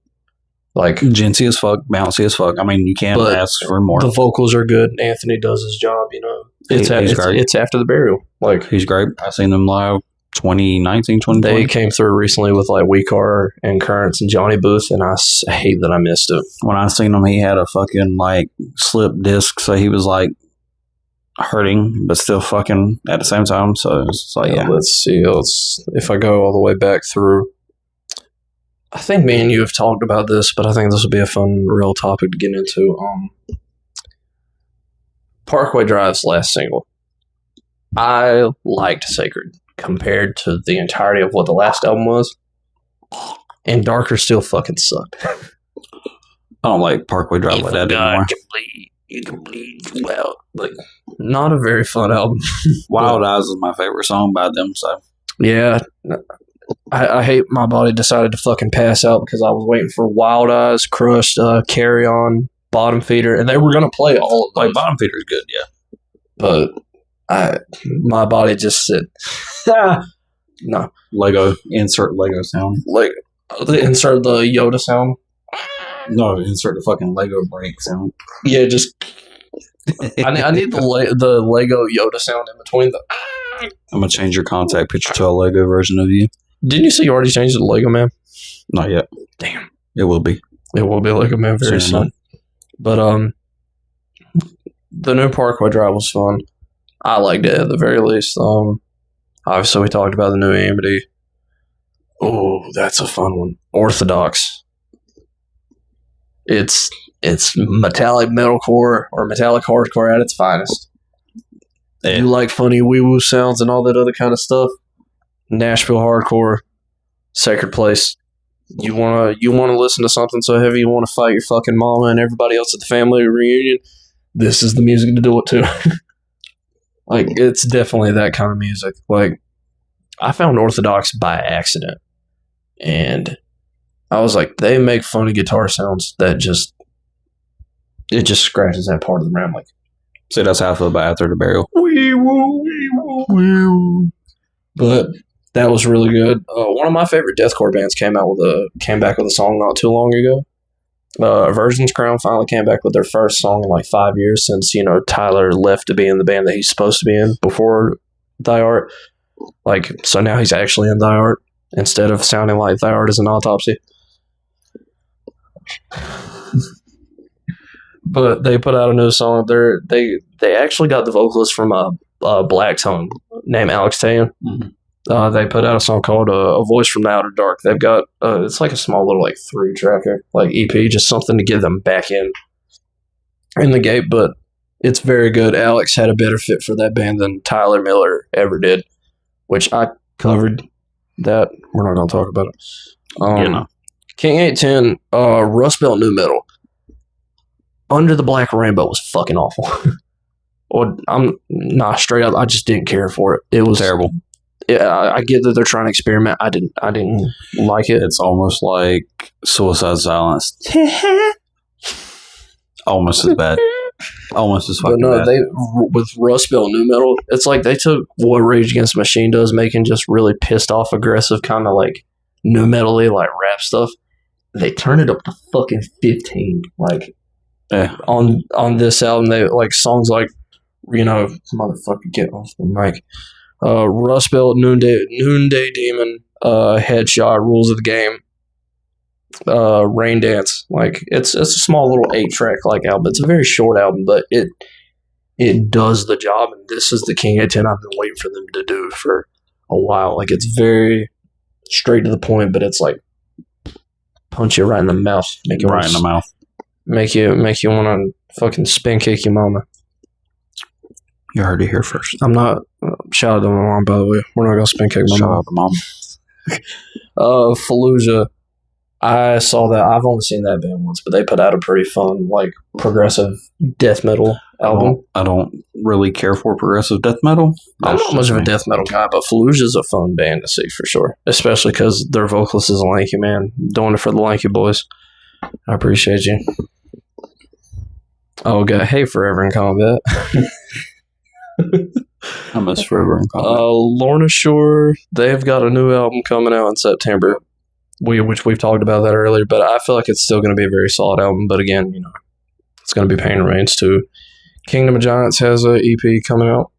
Like Gency as fuck, bouncy as fuck. I mean, you can't ask for more. The vocals are good. Anthony does his job. You know, He's great. It's After the Burial. Like He's great. I seen them live 2019, 2020. they came through recently with like We Car and Currents and Johnny Booth, and I hate that I missed it. When I seen him, he had a fucking like slip disc, so he was like hurting, but still fucking at the same time. So it's like, yeah. Let's see. If I go all the way back through. I think me and you have talked about this, but I think this would be a fun, real topic to get into. Parkway Drive's last single. I liked Sacred compared to the entirety of what the last album was. And Darker still fucking sucked. I don't like Parkway Drive like that anymore. You can bleed well. Like, not a very fun album. Wild Eyes is my favorite song by them, so. Yeah. I hate my body decided to fucking pass out because I was waiting for Wild Eyes, Crushed, Carry On, Bottom Feeder, and they were going to play all of those. Like, Bottom Feeder is good, yeah. But my body just said, no. Insert Lego sound. Like, insert the Yoda sound. No, insert the fucking Lego break sound. Yeah, just. I need the Lego Yoda sound in between the. I'm going to change your contact picture to a Lego version of you. Didn't you say you already changed it to Lego Man? Not yet. Damn. It will be. It will be Lego Man very soon. But the new Parkway Drive was fun. I liked it at the very least. Obviously we talked about the new Amity. Oh, that's a fun one. Orthodox. It's metallic metalcore or metallic hardcore at its finest. Yeah. You like funny wee-woo sounds and all that other kind of stuff? Nashville hardcore, Sacred Place. You wanna listen to something so heavy you want to fight your fucking mama and everybody else at the family reunion? This is the music to do it to. Like, it's definitely that kind of music. Like, I found Orthodox by accident, and I was like, they make funny guitar sounds that just scratches that part of the brain. Like, See, that's how I feel about After the Burial. wee woo, wee woo, wee woo. But that was really good. One of my favorite deathcore bands came back with a song not too long ago. Virgin's Crown finally came back with their first song in like 5 years since, Tyler left to be in the band that he's supposed to be in before Thy Art. Like, so now he's actually in Thy Art instead of sounding like Thy Art is an autopsy. But they put out a new song. They actually got the vocalist from Black Tone named Alex Tayan. Mm-hmm. They put out a song called "A Voice from the Outer Dark." They've got it's like a small little like 3-tracker like EP, just something to get them back in the gate. But it's very good. Alex had a better fit for that band than Tyler Miller ever did, which I covered. That we're not going to talk about it. King 810, Rust Belt New Metal. Under the Black Rainbow was fucking awful. Or I'm not straight up. I just didn't care for it. It was terrible. Yeah, I get that they're trying to experiment. I didn't like it. It's almost like Suicide Silence. Almost as bad. Almost as fucking bad. With Rust Belt New Metal, it's like they took what Rage Against the Machine does, making just really pissed off, aggressive, kind of like new metal-y, like rap stuff. They turned it up to fucking 15. Like, on this album, they like songs like, motherfucker, get off the mic. Rust Belt, Noonday Demon, Headshot, Rules of the Game, Rain Dance. Like, it's a small little 8-track like album. It's a very short album, but it does the job. And this is the King 810 I've been waiting for them to do for a while. Like, it's very straight to the point, but it's like punch you right in the mouth, make you right in the mouth, make you want to fucking spin kick your mama. You heard it here first. I'm not. Shout out to my mom, by the way. We're not gonna spin kick my mom. Shout out to mom. Fallujah. I saw that. I've only seen that band once, but they put out a pretty fun, like, progressive death metal album. I don't really care for progressive death metal. I'm not much of a death metal guy, but Fallujah's a fun band to see for sure. Especially because their vocalist is a lanky man. Doing it for the lanky boys. I appreciate you. Oh, God. Hey, Forever in Combat. I miss Forever in Combat. Lorna Shore, they've got a new album coming out in September, which we've talked about that earlier, but I feel like it's still going to be a very solid album. But again, it's going to be Pain and Rains too. Kingdom of Giants has an EP coming out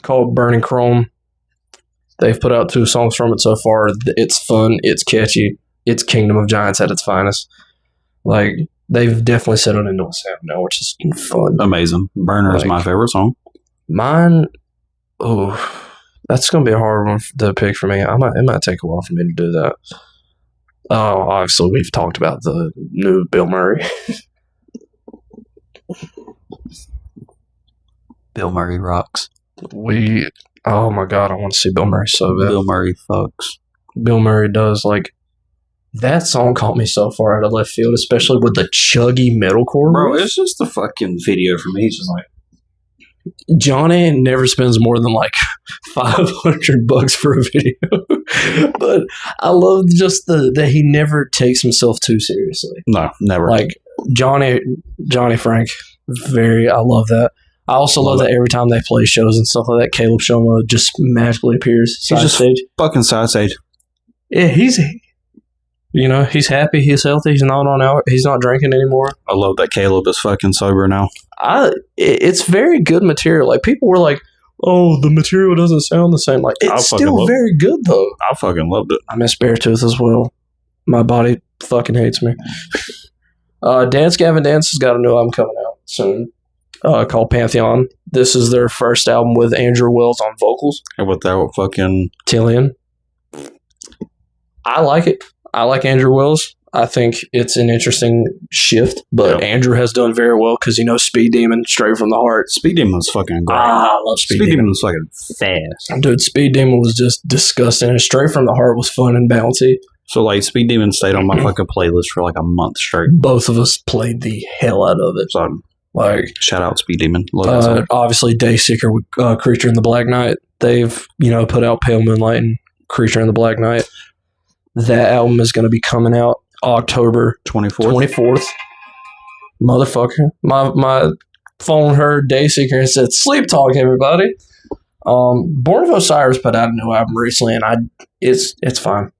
called Burning Chrome. They've put out 2 songs from it so far. It's fun. It's catchy. It's Kingdom of Giants at its finest. Like, they've definitely settled into a sound now, which is fun. Amazing. Burner is my favorite song. Mine, that's going to be a hard one to pick for me. It might take a while for me to do that. Oh, obviously, we've talked about the new Bill Murray. Bill Murray rocks. Oh my God, I want to see Bill Murray so bad. Bill Murray fucks. Bill Murray does. Like, that song caught me so far out of left field, especially with the chuggy metalcore. Bro, it's just a fucking video for me. It's just like, Johnny never spends more than like $500 for a video. But I love just that he never takes himself too seriously. No, never. Like, Johnny Frank, I love that. I also love that every time they play shows and stuff like that, Caleb Shoma just magically appears side stage. Fucking side stage. Yeah, he's happy, he's healthy, he's not drinking anymore. I love that Caleb is fucking sober now. It's very good material. Like, people were like, oh, the material doesn't sound the same. Like, it's still very good, though. I fucking loved it. I miss Beartooth as well. My body fucking hates me. Dance Gavin Dance has got a new album coming out soon called Pantheon. This is their first album with Andrew Wells on vocals. And without fucking Tillian. I like it. I like Andrew Wells. I think it's an interesting shift, but Andrew has done very well because, you know, Speed Demon, Straight from the Heart. Speed Demon was fucking great. I love Speed Demon was fucking fast. Dude, Speed Demon was just disgusting. And Straight from the Heart was fun and bouncy. So, like, Speed Demon stayed on my fucking playlist for like a month straight. Both of us played the hell out of it. So, like, shout out Speed Demon. Obviously, Dayseeker with Creature in the Black Night. They've, you know, put out Pale Moonlight and Creature in the Black Night. That album is going to be coming out October 24th. Motherfucker. My phone heard Dayseeker and said, "Sleep Talk, everybody." Born of Osiris put out a new album recently, and it's fine.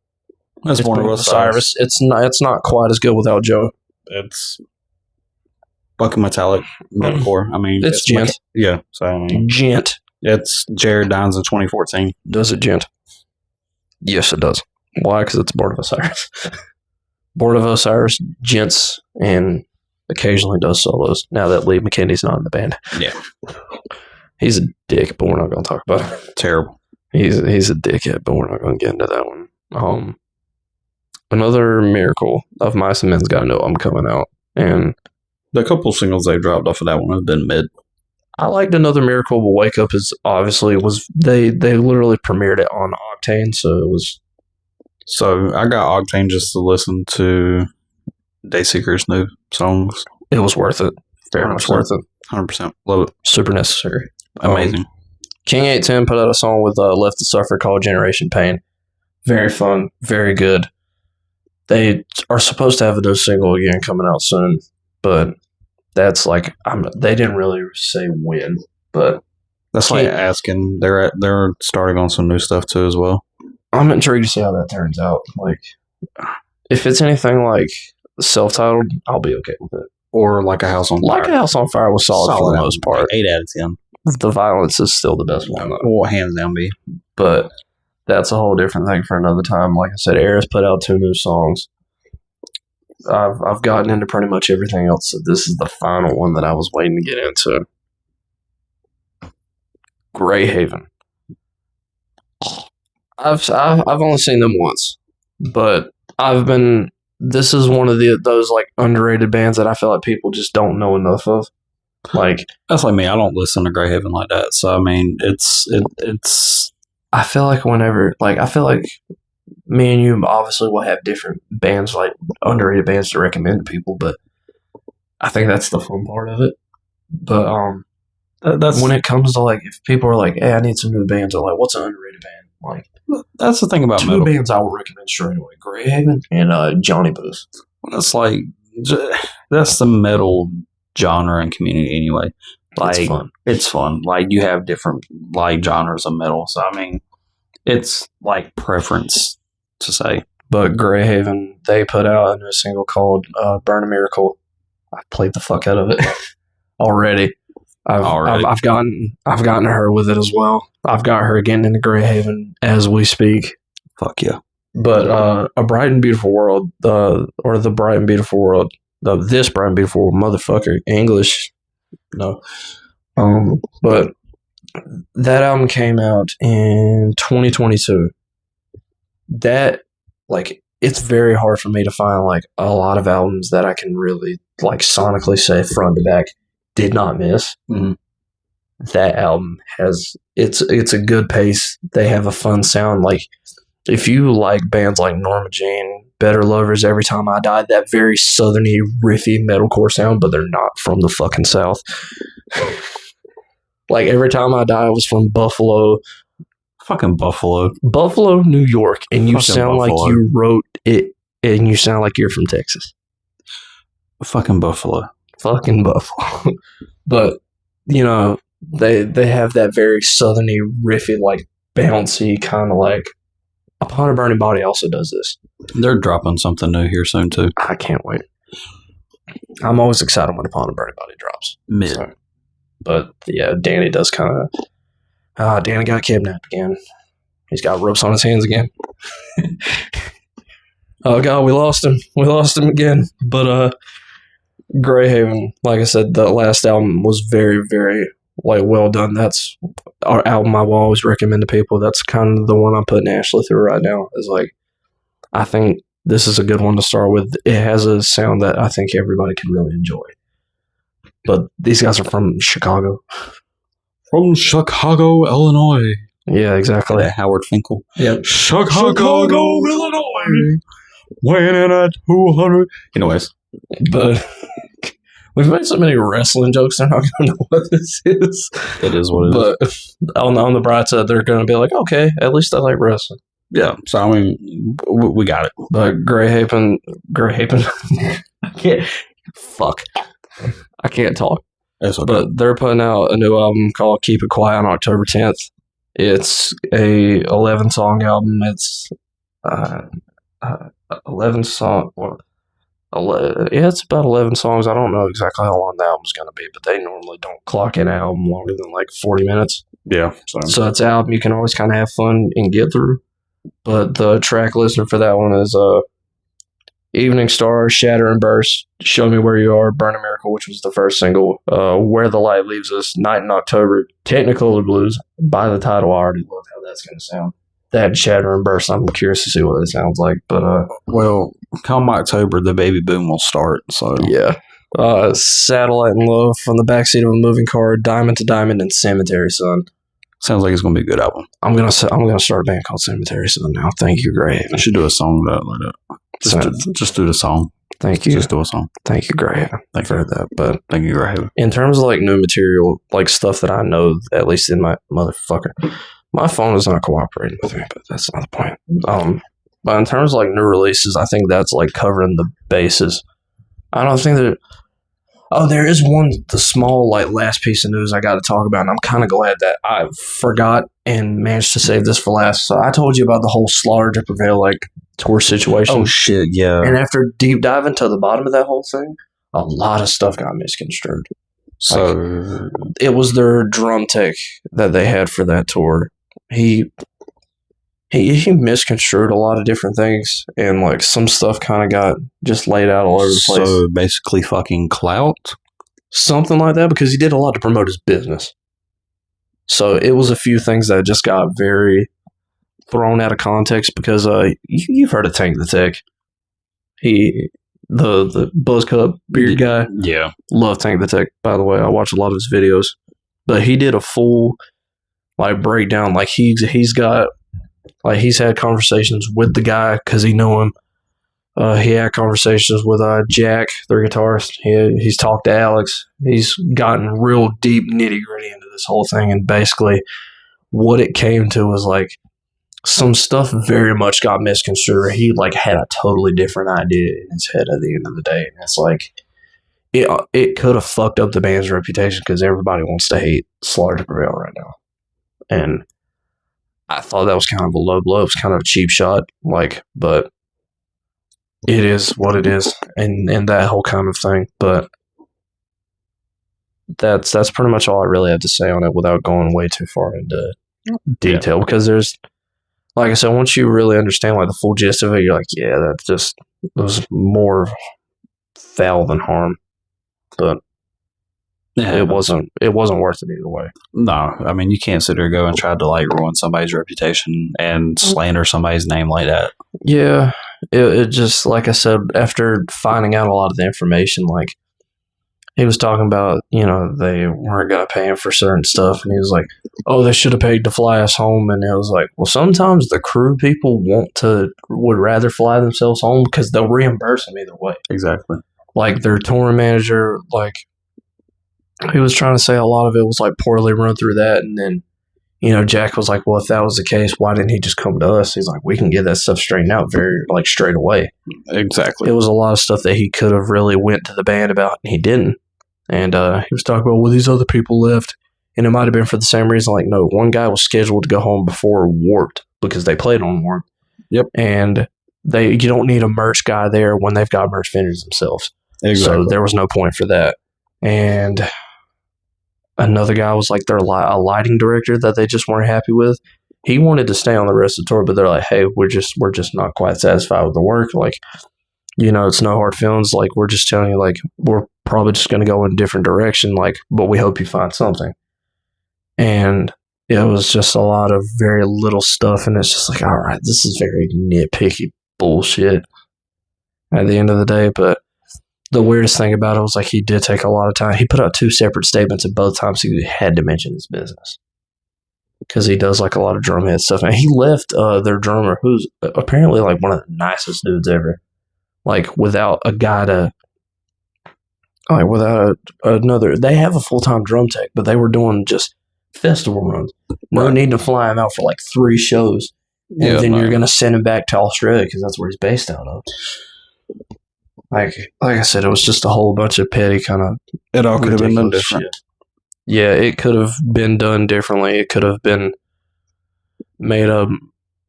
That's Born of Osiris. It's not quite as good without Joe. It's fucking metallic metalcore. I mean, it's gent. Yeah. So I mean, gent. It's Jared Dines in 2014. Does it gent? Yes, it does. Why? Because it's Born of Osiris. Born of Osiris gents and occasionally does solos. Now that Lee McKinney's not in the band. Yeah. He's a dick, but we're not going to talk about it. Terrible. He's a dickhead, but we're not going to get into that one. Another Miracle of Mice and Men's got a new album coming out, and the couple singles they dropped off of that one have been mid. I liked Another Miracle, but Wake Up is obviously they literally premiered it on Octane, so it was. So I got Octane just to listen to Dayseeker's new songs. It was worth it. Very much worth it. 100%. Love it. Super necessary. Amazing. King 810 put out a song with Left to Suffer called Generation Pain. Very fun. Very good. They are supposed to have a new single again coming out soon, but that's like they didn't really say when, but that's like asking. They're starting on some new stuff too as well. I'm intrigued to see how that turns out. Like, if it's anything like self-titled, I'll be okay with it. Or like A House on Fire. Like A House on Fire was solid for the most part. 8 out of 10. The violence is still the best one, though. Well, hands down, B. But that's a whole different thing for another time. Like I said, Eris put out 2 new songs. I've gotten into pretty much everything else, so this is the final one that I was waiting to get into. Greyhaven. I've only seen them once, but this is one of those like underrated bands that I feel like people just don't know enough of. Like, that's like me. I don't listen to Greyhaven like that. So I mean, it's. I feel like me and you obviously will have different bands, like underrated bands to recommend to people, but I think that's the fun part of it. But that's when it comes to like, if people are like, "Hey, I need some new bands," or like, "What's an underrated band?" Like, that's the thing about 2 metal. bands I would recommend straight away: Greyhaven and Johnny Booth. That's like that's the metal genre and community anyway. Like, it's fun. It's fun. Like, you have different like genres of metal. So I mean, it's like preference to say. But Greyhaven, they put out a new single called "Burn a Miracle." I've played the fuck out of it already. I've gotten her with it as well. I've got her getting into Greyhaven as we speak. Fuck yeah. But A Bright and Beautiful World, The Bright and Beautiful World, This Bright and Beautiful World, motherfucker, English, no. But that album came out in 2022. That, like, it's very hard for me to find, like, a lot of albums that I can really, like, sonically say front to back did not miss. Mm-hmm. That album has, it's a good pace. They have a fun sound. Like, if you like bands like Norma Jean, Better Lovers, Every Time I Die, that very southerny, riffy metalcore sound, but they're not from the fucking South. Like, Every Time I Die was from Buffalo. Fucking Buffalo. Buffalo, New York. And you Fucking sound Buffalo. like you wrote it, and you sound like you're from Texas. Fucking Buffalo. Fucking Buffalo. But, you know, they have that very southerny, riffy, like, bouncy kind of like. Upon a Burning Body also does this. They're dropping something new here soon too. I can't wait. I'm always excited when Upon a Burning Body drops. Mid. So, but yeah, Danny does kind of Danny got kidnapped again. He's got ropes on his hands again. Oh God, we lost him. We lost him again. But Greyhaven, like I said, the last album was very, very well done. That's our album I will always recommend to people. That's kind of the one I'm putting Ashley through right now. Is like, I think this is a good one to start with. It has a sound that I think everybody can really enjoy. But these guys are from Chicago. From Chicago, Illinois. Yeah, exactly. Howard Finkel. Yep. Chicago, Illinois. Winning at 200. Anyways. But we've made so many wrestling jokes, they're not going to know what this is. It is what it is. But on the bright side, they're going to be like, okay, at least I like wrestling. Yeah, so I mean, we got it. But Greyhaven, I can't, I can't talk. That's okay. But they're putting out a new album called Keep It Quiet on October 10th. It's a 11-song album. It's 11 song. Well, it's about 11 songs. I don't know exactly how long the album's going to be, but they normally don't clock in an album longer than like 40 minutes. Yeah. So it's an album you can always kind of have fun and get through. But the track listener for that one is Evening Star, Shatter and Burst, Show Me Where You Are, Burn a Miracle, which was the first single, Where the Light Leaves Us, Night in October, Technicolor Blues. By the title, I already love how that's going to sound. That Shatter and Burst, I'm curious to see what it sounds like. But well, come October, the baby boom will start. So yeah. Satellite and Love, From the Backseat of a Moving Car, Diamond to Diamond, and Cemetery Sun. Sounds like it's going to be a good album. I'm gonna start a band called Cemetery Sun now. Thank you, Greyhaven. I should do a song like that. Just do the song. Thank you. Just do a song. Thank you, Greyhaven. Thank for you. that. But thank you, Greyhaven. In terms of like new material, like stuff that I know, at least in my motherfucker, my phone is not cooperating with me. But that's not the point. But in terms of like new releases, I think that's like covering the bases. I don't think that. Oh, there is the small, like, last piece of news I got to talk about, and I'm kind of glad that I forgot and managed to save this for last. So I told you about the whole Slaughter to Prevail, like, tour situation. Oh, shit, yeah. And after deep diving to the bottom of that whole thing, a lot of stuff got misconstrued. So like, it was their drum tech that they had for that tour. He misconstrued a lot of different things, and like some stuff kind of got just laid out all over the place. So basically, fucking clout, something like that, because he did a lot to promote his business. So it was a few things that just got very thrown out of context because you've heard of Tank the Tech. The buzz cut beard guy. Yeah, love Tank the Tech. By the way, I watch a lot of his videos, but he did a full like breakdown. Like he's got. Like, he's had conversations with the guy because he knew him. He had conversations with Jack, their guitarist. He's talked to Alex. He's gotten real deep, nitty-gritty into this whole thing. And basically, what it came to was, like, some stuff very much got misconstrued. He, like, had a totally different idea in his head at the end of the day. And it's like, it could have fucked up the band's reputation because everybody wants to hate Slaughter to Prevail right now. And I thought that was kind of a low blow. It was kind of a cheap shot, like, but it is what it is, and that whole kind of thing. But that's pretty much all I really have to say on it without going way too far into detail. Because there's, like I said, once you really understand like the full gist of it, you're like, yeah, that just was more foul than harm. But yeah, it wasn't worth it either way. No, I mean, you can't sit there and go and try to like ruin somebody's reputation and slander somebody's name like that. Yeah, it just, like I said, after finding out a lot of the information, like he was talking about, you know, they weren't going to pay him for certain stuff, and he was like, oh, they should have paid to fly us home, and it was like, well, sometimes the crew people would rather fly themselves home because they'll reimburse them either way. Exactly. Like their touring manager, like, he was trying to say a lot of it was like poorly run through that, and then, you know, Jack was like, well, if that was the case, why didn't he just come to us? He's like, we can get that stuff straightened out straight away. Exactly. It was a lot of stuff that he could have really went to the band about, and he didn't. And he was talking about, well, these other people left, and it might have been for the same reason. Like, no, one guy was scheduled to go home before Warped because they played on Warped. Yep. And you don't need a merch guy there when they've got merch vendors themselves. Exactly. So there was no point for that. And another guy was like their a lighting director that they just weren't happy with. He wanted to stay on the rest of the tour, but they're like, hey, we're just not quite satisfied with the work. Like, it's no hard feelings. Like, we're just telling you, like, we're probably just going to go in a different direction. Like, but we hope you find something. And it was just a lot of very little stuff. And it's just like, all right, this is very nitpicky bullshit at the end of the day. But the weirdest thing about it was like he did take a lot of time. He put out 2 separate statements, and both times he had to mention his business. Because he does like a lot of drumhead stuff. And he left their drummer, who's apparently like one of the nicest dudes ever. Like without a guy to, like without another, they have a full-time drum tech, but they were doing just festival runs. No need to fly him out for like 3 shows. And then you're going to send him back to Australia because that's where he's based out of. Like I said, it was just a whole bunch of petty kind of. It all could have been done different. Shit. Yeah, it could have been done differently. It could have been made a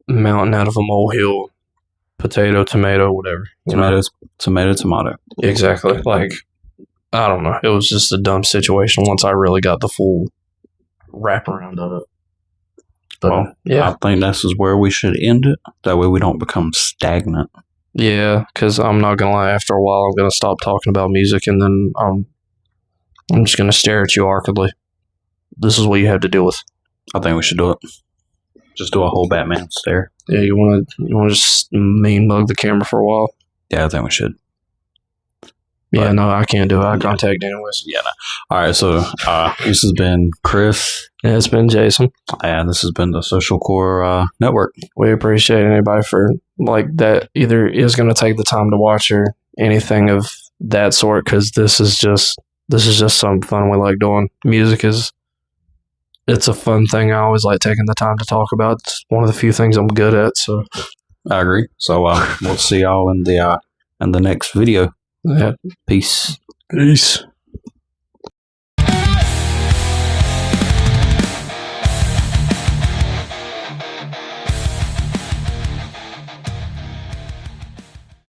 mountain out of a molehill, potato, tomato, whatever. Tomato. Exactly. Like, I don't know. It was just a dumb situation once I really got the full wraparound of it. But, well, yeah. I think this is where we should end it. That way we don't become stagnant. Yeah, because I'm not going to lie. After a while, I'm going to stop talking about music, and then I'm just going to stare at you awkwardly. This is what you have to deal with. I think we should do it. Just do a whole Batman stare. Yeah, you want to just mean mug the camera for a while? Yeah, I think we should. Yeah, no, I can't do eye contact anyways. Yeah, no. All right, so this has been Chris. Yeah, it's been Jason. And this has been the Social Core Network. We appreciate anybody for, like, that either is going to take the time to watch or anything of that sort, because this is just something fun we like doing. Music it's a fun thing. I always like taking the time to talk about. It's one of the few things I'm good at. So I agree. So we'll see y'all in the next video. Yeah. Peace. Peace.